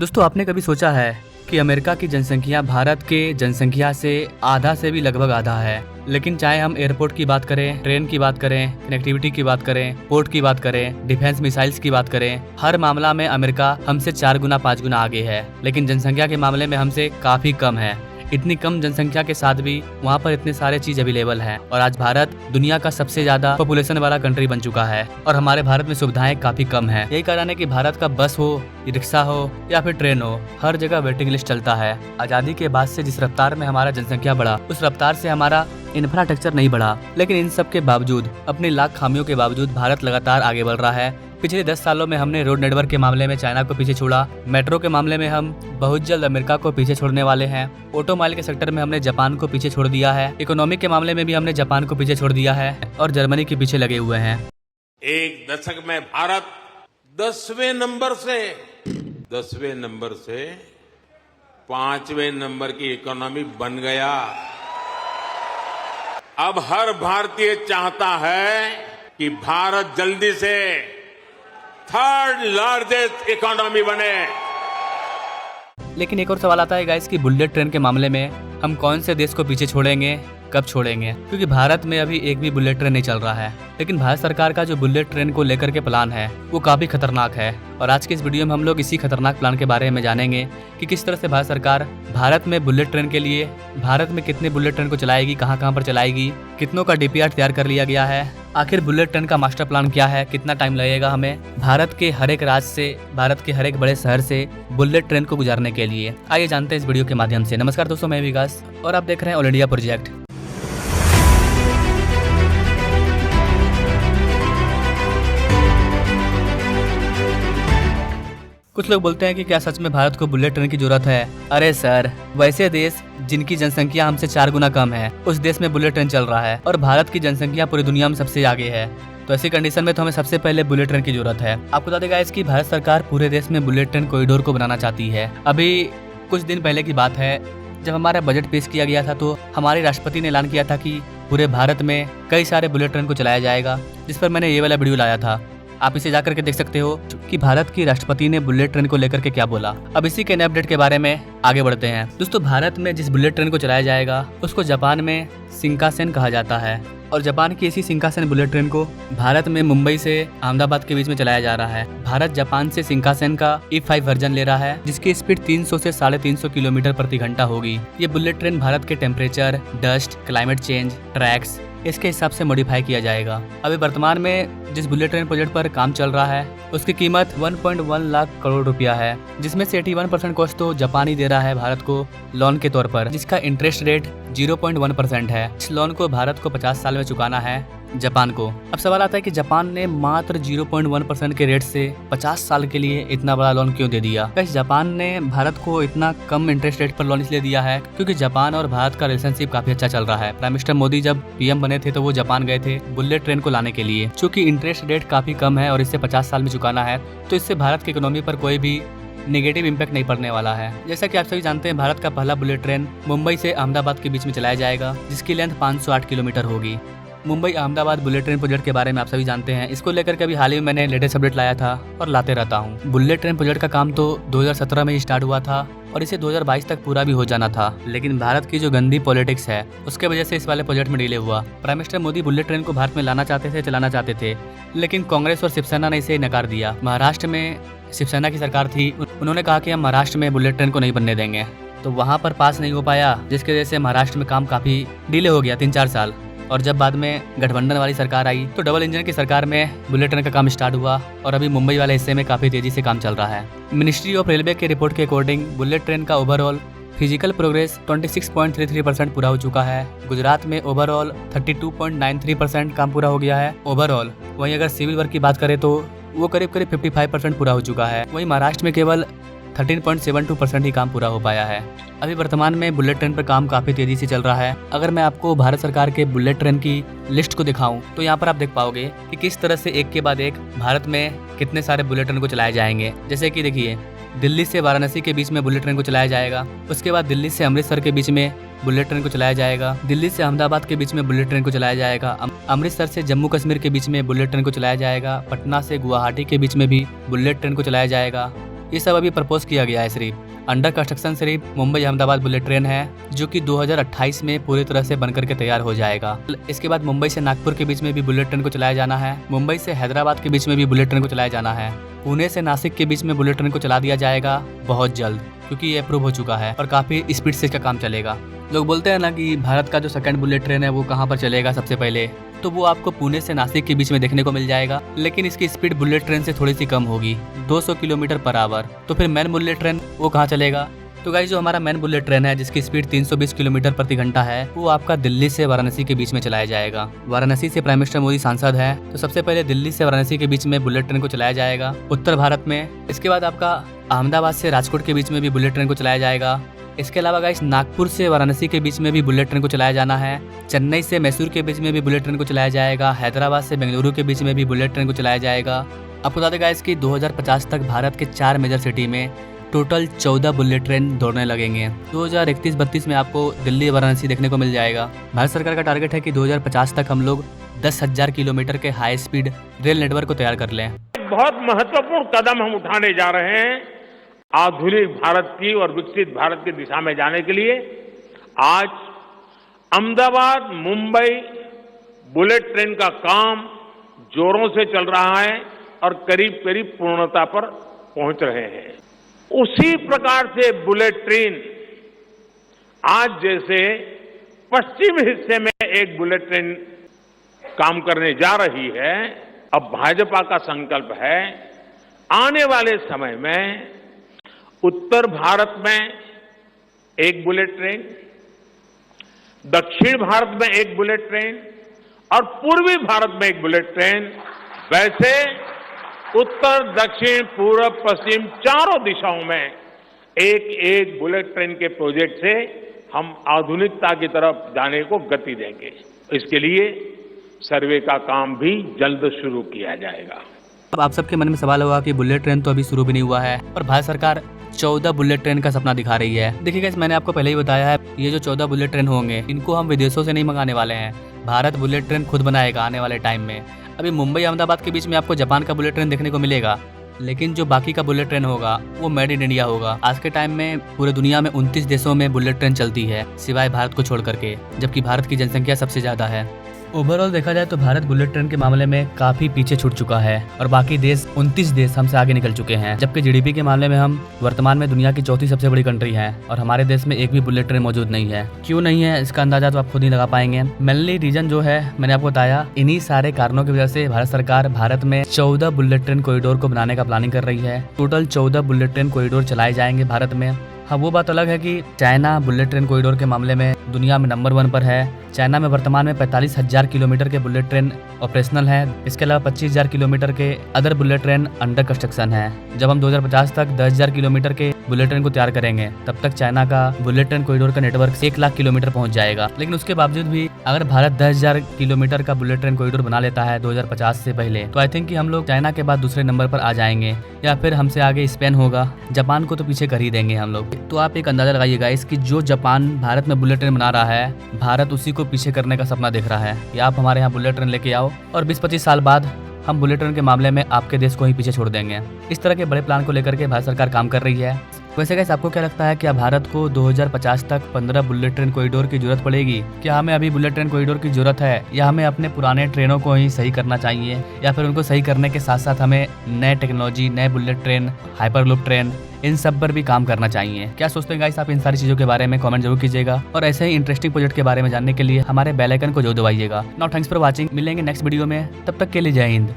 दोस्तों, आपने कभी सोचा है कि अमेरिका की जनसंख्या भारत के जनसंख्या से आधा से भी लगभग आधा है, लेकिन चाहे हम एयरपोर्ट की बात करें, ट्रेन की बात करें, कनेक्टिविटी की बात करें, पोर्ट की बात करें, डिफेंस मिसाइल्स की बात करें, हर मामला में अमेरिका हमसे 4 गुना 5 गुना आगे है। लेकिन जनसंख्या के मामले में हमसे काफी कम है। इतनी कम जनसंख्या के साथ भी वहाँ पर इतने सारे चीज अवेलेबल हैं और आज भारत दुनिया का सबसे ज्यादा पॉपुलेशन वाला कंट्री बन चुका है और हमारे भारत में सुविधाएं काफी कम है। यही कारण है कि भारत का बस हो, रिक्शा हो या फिर ट्रेन हो, हर जगह वेटिंग लिस्ट चलता है। आजादी के बाद से जिस रफ्तार में हमारा जनसंख्या बढ़ा, उस रफ्तार से हमारा इंफ्रास्ट्रक्चर नहीं बढ़ा। लेकिन इन सब के बावजूद, अपनी लाख खामियों के बावजूद भारत लगातार आगे बढ़ रहा है। पिछले 10 सालों में हमने रोड नेटवर्क के मामले में चाइना को पीछे छोड़ा, मेट्रो के मामले में हम बहुत जल्द अमेरिका को पीछे छोड़ने वाले हैं, ऑटोमोबाइल के सेक्टर में हमने जापान को पीछे छोड़ दिया है, इकोनॉमिक के मामले में भी हमने जापान को पीछे छोड़ दिया है और जर्मनी के पीछे लगे हुए हैं। एक दशक में भारत 10वें नंबर से 5वें नंबर की इकोनॉमी बन गया। अब हर भारतीय चाहता है कि भारत जल्दी से 3rd लार्जेस्ट इकोनॉमी बने। लेकिन एक और सवाल आता है गाइस कि बुलेट ट्रेन के मामले में हम कौन से देश को पीछे छोड़ेंगे, कब छोड़ेंगे, क्योंकि भारत में अभी एक भी बुलेट ट्रेन नहीं चल रहा है। लेकिन भारत सरकार का जो बुलेट ट्रेन को लेकर के प्लान है वो काफी खतरनाक है और आज के इस वीडियो में हम लोग इसी खतरनाक प्लान के बारे में जानेंगे कि किस तरह से भारत सरकार भारत में बुलेट ट्रेन के लिए, भारत में कितने बुलेट ट्रेन को चलाएगी, कहां पर चलाएगी, कितनों का डीपीआर तैयार कर लिया गया है, आखिर बुलेट ट्रेन का मास्टर प्लान क्या है, कितना टाइम लगेगा हमें भारत के हर एक राज्य से, भारत के हर एक बड़े शहर से बुलेट ट्रेन को गुजारने के लिए। आइए जानते हैं इस वीडियो के माध्यम से। नमस्कार दोस्तों, मैं विकास और आप देख रहे हैं ऑल इंडिया प्रोजेक्ट। कुछ लोग बोलते हैं कि क्या सच में भारत को बुलेट ट्रेन की जरूरत है? अरे सर, वैसे देश जिनकी जनसंख्या हमसे 4 गुना कम है, उस देश में बुलेट ट्रेन चल रहा है और भारत की जनसंख्या पूरी दुनिया में सबसे आगे है। तो ऐसी कंडीशन में तो हमें सबसे पहले बुलेट ट्रेन की जरूरत है। आपको बता देगा इसकी भारत सरकार पूरे देश में बुलेट ट्रेन कॉरिडोर को बनाना चाहती है। अभी कुछ दिन पहले की बात है, जब हमारा बजट पेश किया गया था तो हमारे राष्ट्रपति ने ऐलान किया था कि पूरे भारत में कई सारे बुलेट ट्रेन को चलाया जाएगा, जिस पर मैंने ये वाला वीडियो लाया था। आप इसे जाकर के देख सकते हो कि भारत की राष्ट्रपति ने बुलेट ट्रेन को लेकर के क्या बोला। अब इसी के नए अपडेट के बारे में आगे बढ़ते हैं। दोस्तों, भारत में जिस बुलेट ट्रेन को चलाया जाएगा उसको जापान में शिंकानसेन कहा जाता है और जापान की इसी शिंकानसेन बुलेट ट्रेन को भारत में मुंबई से अहमदाबाद के बीच में चलाया जा रहा है। भारत जापान से शिंकानसेन का E5 वर्जन ले रहा है, जिसकी स्पीड 300 से 350 किलोमीटर प्रति घंटा होगी। ये बुलेट ट्रेन भारत के temperature, dust, climate change, tracks, इसके हिसाब से मॉडिफाई किया जाएगा। अभी वर्तमान में जिस बुलेट ट्रेन प्रोजेक्ट पर काम चल रहा है उसकी कीमत 1.1 लाख करोड़ रुपया है, जिसमें से 81% कॉस्ट तो जापान ही दे रहा है भारत को लोन के तौर पर, जिसका इंटरेस्ट रेट 0.1% है। इस लोन को भारत को 50 साल में चुकाना है जापान को। अब सवाल आता है कि जापान ने मात्र 0.1% के रेट से 50 साल के लिए इतना बड़ा लोन क्यों दे दिया? वैसे जापान ने भारत को इतना कम इंटरेस्ट रेट पर लोन इसलिए दिया है क्योंकि जापान और भारत का रिलेशनशिप काफी अच्छा चल रहा है। प्राइम मिनिस्टर मोदी जब पीएम बने थे तो वो जापान गए थे बुलेट ट्रेन को लाने के लिए। चूंकि इंटरेस्ट रेट काफी कम है और इससे 50 साल में चुकाना है, तो इससे भारत की इकोनॉमी पर कोई भी नेगेटिव इम्पैक्ट नहीं पड़ने वाला है। जैसा कि आप सभी जानते हैं, भारत का पहला बुलेट ट्रेन मुंबई से अहमदाबाद के बीच में चलाया जाएगा, जिसकी लेंथ 508 किलोमीटर होगी। Mumbai Ahmedabad bullet train project के बारे में आप सभी जानते हैं। इसको लेकर के अभी हाल ही में मैंने लेटेस्ट अपडेट लाया था और लाते रहता हूँ। बुलेट ट्रेन प्रोजेक्ट का काम तो 2017 में ही स्टार्ट हुआ था और इसे 2022 तक पूरा भी हो जाना था, लेकिन भारत की जो गंदी पॉलिटिक्स है उसके वजह से इस वाले प्रोजेक्ट में डिले हुआ। Prime minister Modi bullet train को भारत में लाना चाहते थे, चलाना चाहते थे, लेकिन कांग्रेस और शिवसेना ने इसे नकार दिया। महाराष्ट्र में शिवसेना की सरकार थी, उन्होंने कहा कि हम महाराष्ट्र में बुलेट ट्रेन को नहीं बनने देंगे, तो वहाँ पर पास नहीं हो पाया, जिसकी वजह से महाराष्ट्र में काम काफी डिले हो गया 3-4 साल। और जब बाद में गठबंधन वाली सरकार आई तो डबल इंजन की सरकार में बुलेट ट्रेन का काम स्टार्ट हुआ और अभी मुंबई वाले हिस्से में काफी तेजी से काम चल रहा है। मिनिस्ट्री ऑफ रेलवे के रिपोर्ट के अकॉर्डिंग बुलेट ट्रेन का ओवरऑल फिजिकल प्रोग्रेस 26.33% पूरा हो चुका है। गुजरात में ओवरऑल 32.93% काम पूरा हो गया है ओवरऑल। वहीं अगर सिविल वर्क की बात करें तो वो करीब 55% पूरा हो चुका है। वहीं महाराष्ट्र में केवल 13.72% ही काम पूरा हो पाया है। अभी वर्तमान में बुलेट ट्रेन पर काम काफी तेजी से चल रहा है। अगर मैं आपको भारत सरकार के बुलेट ट्रेन की लिस्ट को दिखाऊं तो यहाँ पर आप देख पाओगे कि किस तरह से एक के बाद एक भारत में कितने सारे बुलेट ट्रेन को चलाए जाएंगे। जैसे कि देखिए, दिल्ली से वाराणसी के बीच में बुलेट ट्रेन को चलाया जाएगा, उसके बाद दिल्ली से अमृतसर के बीच में बुलेट ट्रेन को चलाया जाएगा, दिल्ली से अहमदाबाद के बीच में बुलेट ट्रेन को चलाया जाएगा, अमृतसर से जम्मू कश्मीर के बीच में बुलेट ट्रेन को चलाया जाएगा, पटना से गुवाहाटी के बीच में भी बुलेट ट्रेन को चलाया जाएगा, ये सब अभी प्रपोज किया गया है सिर्फ। अंडर कंस्ट्रक्शन सिर्फ मुंबई अहमदाबाद बुलेट ट्रेन है, जो कि 2028 में पूरी तरह से बनकर के तैयार हो जाएगा। इसके बाद मुंबई से नागपुर के बीच में भी बुलेट ट्रेन को चलाया जाना है। मुंबई से हैदराबाद के बीच में भी बुलेट ट्रेन को चलाया जाना है। पुणे से नासिक के बीच में बुलेट ट्रेन को चला दिया जाएगा बहुत जल्द, क्योंकि ये अप्रूव हो चुका है और काफी स्पीड से इसका काम चलेगा। लोग बोलते हैं ना कि भारत का जो सेकंड बुलेट ट्रेन है वो कहाँ पर चलेगा सबसे पहले, तो वो आपको पुणे से नासिक के बीच में देखने को मिल जाएगा, लेकिन इसकी स्पीड बुलेट ट्रेन से थोड़ी सी कम होगी, 200 किलोमीटर पर आवर। तो फिर मेन बुलेट ट्रेन वो कहाँ चलेगा? तो गाइस, जो हमारा मेन बुलेट ट्रेन है जिसकी स्पीड 320 किलोमीटर प्रति घंटा है, वो आपका दिल्ली से वाराणसी के बीच में चलाया जाएगा। वाराणसी से प्राइम मिनिस्टर मोदी सांसद है, तो सबसे पहले दिल्ली से वाराणसी के बीच में बुलेट ट्रेन को चलाया जाएगा उत्तर भारत में। इसके बाद आपका अहमदाबाद से राजकोट के बीच में भी बुलेट ट्रेन को चलाया जाएगा। इसके अलावा गाइस, नागपुर से वाराणसी के बीच में भी बुलेट ट्रेन को चलाया जाना है। चेन्नई से मैसूर के बीच में भी बुलेट ट्रेन को चलाया जाएगा। हैदराबाद से बेंगलुरु के बीच में भी बुलेट ट्रेन को चलाया जाएगा। आपको बता दें गाइस कि 2050 तक भारत के 4 मेजर सिटी में टोटल 14 बुलेट ट्रेन दौड़ने लगेंगे। 2031-32 में आपको दिल्ली वाराणसी देखने को मिल जाएगा। भारत सरकार का टारगेट है कि 2050 तक हम लोग 10,000 किलोमीटर के हाई स्पीड रेल नेटवर्क को तैयार कर लें। बहुत महत्वपूर्ण कदम हम उठाने जा रहे हैं आधुनिक भारत की और विकसित भारत की दिशा में जाने के लिए। आज अहमदाबाद मुंबई बुलेट ट्रेन का काम जोरों से चल रहा है और करीब करीब पूर्णता पर पहुंच रहे हैं। उसी प्रकार से बुलेट ट्रेन आज जैसे पश्चिम हिस्से में एक बुलेट ट्रेन काम करने जा रही है, अब भाजपा का संकल्प है आने वाले समय में उत्तर भारत में एक बुलेट ट्रेन, दक्षिण भारत में एक बुलेट ट्रेन और पूर्वी भारत में एक बुलेट ट्रेन, वैसे उत्तर दक्षिण पूर्व पश्चिम चारों दिशाओं में एक एक बुलेट ट्रेन के प्रोजेक्ट से हम आधुनिकता की तरफ जाने को गति देंगे। इसके लिए सर्वे का काम भी जल्द शुरू किया जाएगा। अब आप सबके मन में सवाल होगा कि बुलेट ट्रेन तो अभी शुरू भी नहीं हुआ है और भारत सरकार 14 बुलेट ट्रेन का सपना दिखा रही है। देखिए गाइस, मैंने आपको पहले ही बताया है, ये जो 14 बुलेट ट्रेन होंगे इनको हम विदेशों से नहीं मंगाने वाले हैं। भारत बुलेट ट्रेन खुद बनाएगा आने वाले टाइम में। अभी मुंबई अहमदाबाद के बीच में आपको जापान का बुलेट ट्रेन देखने को मिलेगा, लेकिन जो बाकी का बुलेट ट्रेन होगा वो मेड इन इंडिया होगा। आज के टाइम में पूरे दुनिया में 29 देशों में बुलेट ट्रेन चलती है, सिवाय भारत को छोड़ करके, जबकि भारत की जनसंख्या सबसे ज्यादा है। ओवरऑल देखा जाए तो भारत बुलेट ट्रेन के मामले में काफी पीछे छूट चुका है और बाकी देश 29 देश हमसे आगे निकल चुके हैं। जबकि जीडीपी के मामले में हम वर्तमान में दुनिया की चौथी सबसे बड़ी कंट्री है और हमारे देश में एक भी बुलेट ट्रेन मौजूद नहीं है। क्यों नहीं है इसका अंदाजा तो आप खुद ही लगा पाएंगे। मेनली रीजन जो है मैंने आपको बताया, इन्हीं सारे कारणों की वजह से भारत सरकार भारत में 14 बुलेट ट्रेन कॉरिडोर को बनाने का प्लानिंग कर रही है। टोटल 14 बुलेट ट्रेन कॉरिडोर चलाए जाएंगे भारत में। हाँ, वो बात अलग है कि चाइना बुलेट ट्रेन कॉरिडोर के मामले में दुनिया में नंबर 1 पर है। चाइना में वर्तमान में 45,000 किलोमीटर के बुलेट ट्रेन ऑपरेशनल है। इसके अलावा 25,000 किलोमीटर के other bullet train under construction है। जब हम 2050 तक 10,000 किलोमीटर के बुलेट ट्रेन को तैयार करेंगे, तब तक चाइना का बुलेट ट्रेन कॉरिडोर का नेटवर्क 1 लाख किलोमीटर पहुंच जाएगा। लेकिन उसके बावजूद भी अगर भारत 10,000 किलोमीटर का बुलेट ट्रेन कॉरिडोर बना लेता है 2050 से पहले, तो आई थिंक कि हम लोग चाइना के बाद दूसरे नंबर पर आ जाएंगे, या फिर हमसे आगे स्पेन होगा। जापान को तो पीछे कर ही देंगे हम लोग। तो आप एक अंदाजा लगाइएगा इसकी, जो जापान भारत में बुलेट ट्रेन बना रहा है, भारत उसी को पीछे करने का सपना देख रहा है कि आप हमारे यहाँ बुलेट ट्रेन लेके आओ और 20-25 साल बाद हम बुलेट ट्रेन के मामले में आपके देश को ही पीछे छोड़ देंगे। इस तरह के बड़े प्लान को लेकर के भारत सरकार काम कर रही है। वैसे गाइस, आपको क्या लगता है, क्या भारत को 2050 तक 15 बुलेट ट्रेन कॉरिडोर की जरूरत पड़ेगी? क्या हमें अभी बुलेट ट्रेन कॉरिडोर की जरूरत है, या हमें अपने पुराने ट्रेनों को ही सही करना चाहिए, या फिर उनको सही करने के साथ साथ हमें नए टेक्नोलॉजी, नए बुलेट ट्रेन, हाइपरलूप ट्रेन, इन सब पर भी काम करना चाहिए? क्या सोचते हैं गाइस आप इन सारी चीजों के बारे में? कमेंट जरूर कीजिएगा और ऐसे ही इंटरेस्टिंग प्रोजेक्ट के बारे में जानने के लिए हमारे बेल आइकन को जरूर दबाइएगा। Now thanks for watching. मिलेंगे नेक्स्ट वीडियो में, तब तक के लिए जय हिंद।